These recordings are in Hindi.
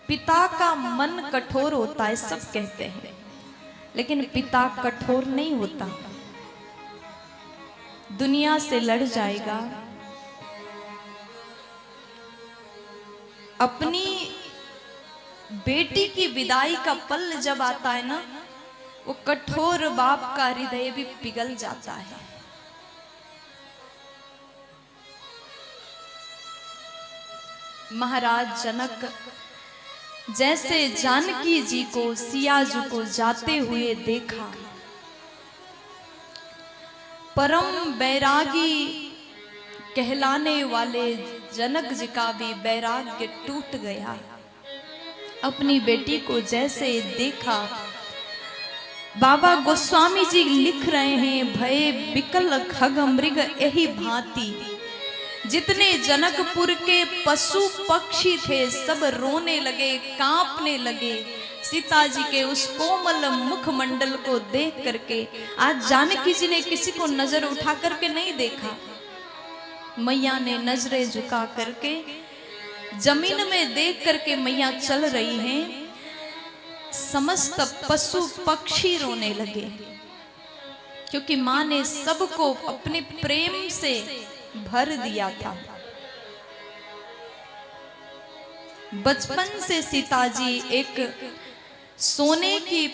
पिता का मन कठोर होता है सब कहते हैं, लेकिन पिता कठोर नहीं होता। दुनिया से लड़ जाएगा, अपनी बेटी की विदाई का पल जब आता है ना, वो कठोर बाप का हृदय भी पिघल जाता है। महाराज जनक जैसे जानकी जी को सिया जी को जाते हुए देखा, परम बैरागी कहलाने वाले जनक जी का भी बैराग्य टूट गया। अपनी बेटी को जैसे देखा, बाबा गोस्वामी जी लिख रहे हैं, भय बिकल खग मृग यही भांति। जितने जनकपुर के पशु पक्षी थे सब रोने लगे, कांपने लगे सीता जी के उस कोमल मुखमंडल को देख करके। आज जानकी जी ने किसी को नजर उठा करके नहीं देखा, मैया ने नजरें झुका करके जमीन में देख करके मैया चल रही हैं। समस्त पशु पक्षी रोने लगे, क्योंकि माँ ने सबको अपने प्रेम से भर दिया था। बचपन से सीता जी एक सोने की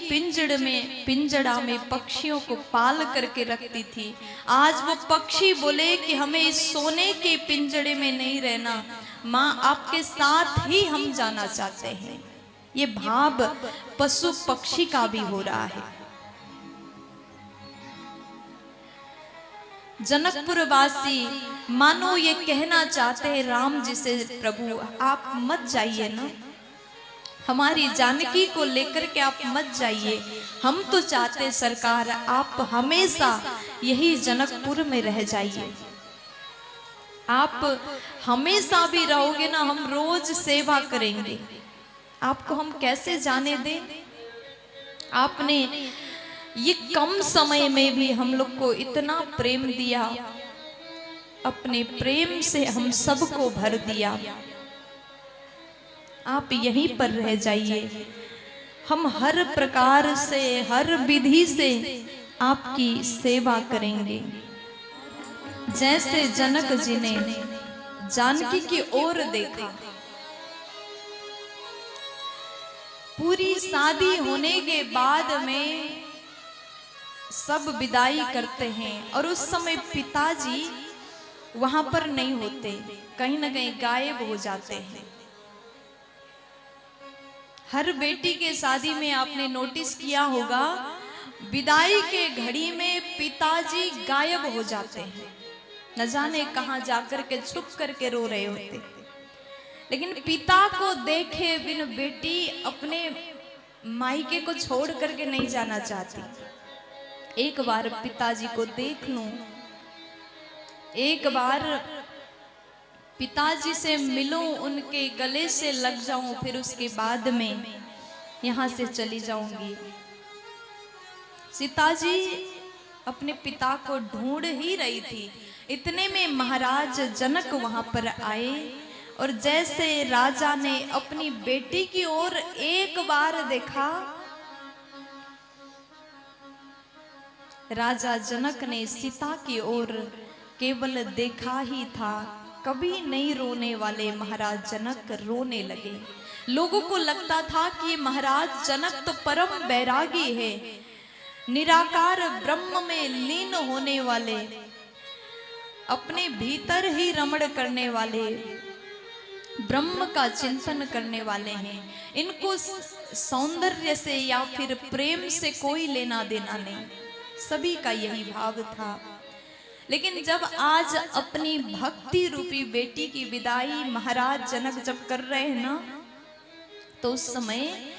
पिंजड़ा में पक्षियों को पाल करके रखती थी। आज वो पक्षी बोले कि हमें इस सोने के पिंजड़े में नहीं रहना, माँ आपके साथ ही हम जाना चाहते हैं। ये भाव पशु पक्षी का भी हो रहा है। जनकपुर वासी मानो ये कहना चाहते हैं राम जी से, प्रभु आप मत जाइए ना, हमारी जानकी को लेकर के आप मत जाइए। हम तो चाहते सरकार आप हमेशा यही जनकपुर में रह जाइए। आप हमेशा भी रहोगे ना, हम रोज सेवा करेंगे, आपको हम कैसे जाने दें। आपने ये कम समय में भी हम लोग को इतना प्रेम दिया, अपने प्रेम से हम सबको भर दिया। आप यहीं पर रह जाइए, हम हर प्रकार से हर विधि से आपकी सेवा करेंगे। जैसे जनक जी ने जानकी की ओर देखा, पूरी शादी होने के बाद में सब विदाई करते हैं और उस समय पिताजी वहां पर नहीं होते, कहीं ना कहीं गायब हो जाते हैं। हर बेटी के शादी में आपने नोटिस किया होगा, विदाई के घड़ी में पिताजी गायब हो जाते हैं, न जाने कहां जाकर के छुप करके रो रहे होते। लेकिन पिता को देखे बिन बेटी अपने मायके को छोड़ करके नहीं जाना चाहती। एक बार पिताजी को देख लूं, एक बार पिताजी से मिलूं, उनके गले से लग जाऊं, फिर उसके बाद में यहां से चली जाऊंगी। सीता जी अपने पिता को ढूंढ ही रही थी, इतने में महाराज जनक वहां पर आए और जैसे राजा ने अपनी बेटी की ओर एक बार देखा, राजा जनक ने सीता की ओर केवल देखा ही था। कभी नहीं रोने वाले महाराज जनक रोने लगे। लोगों को लगता था कि महाराज जनक तो परम बैरागी है, निराकार ब्रह्म में लीन होने वाले, अपने भीतर ही रमण करने वाले, ब्रह्म का चिंतन करने वाले हैं। इनको सौंदर्य से या फिर प्रेम से कोई लेना देना नहीं, सभी का यही भाव था। लेकिन जब आज अपनी भक्ति रूपी बेटी की विदाई महाराज जनक जब कर रहे हैं ना, तो उस समय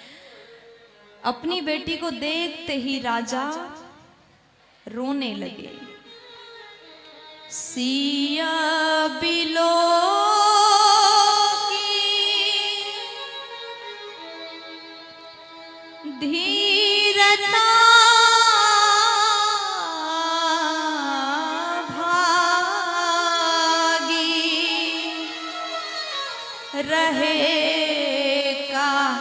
अपनी बेटी को देखते ही राजा रोने लगे। सिया बिलो धीरता भागी रहे का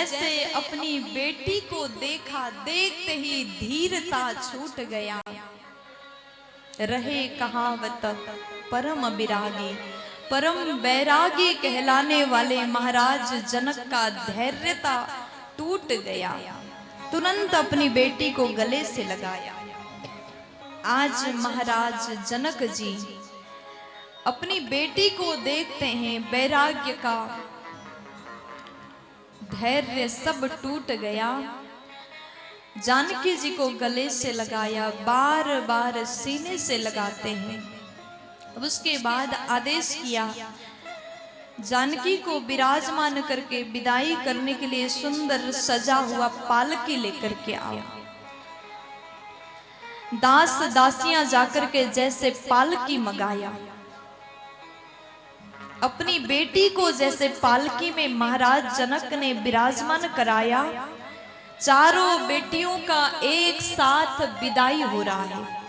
जैसे अपनी बेटी को देखा, देखते ही धीरता छूट गया। रहे कहावत परम विरागी, परम बैरागी कहलाने वाले महाराज जनक का धैर्यता टूट गया। तुरंत अपनी बेटी को गले से लगाया। आज महाराज जनक जी अपनी बेटी को देखते हैं, वैराग्य का धैर्य सब टूट गया। जानकी जी को गले से लगाया, बार बार सीने से लगाते हैं। अब उसके बाद आदेश किया, जानकी को विराजमान करके विदाई करने के लिए सुंदर सजा हुआ पालकी लेकर के आओ। दास दासियां जाकर के जैसे पालकी मंगाया, अपनी बेटी को जैसे पालकी में महाराज जनक ने विराजमान कराया। चारों बेटियों का एक साथ विदाई हो रहा है।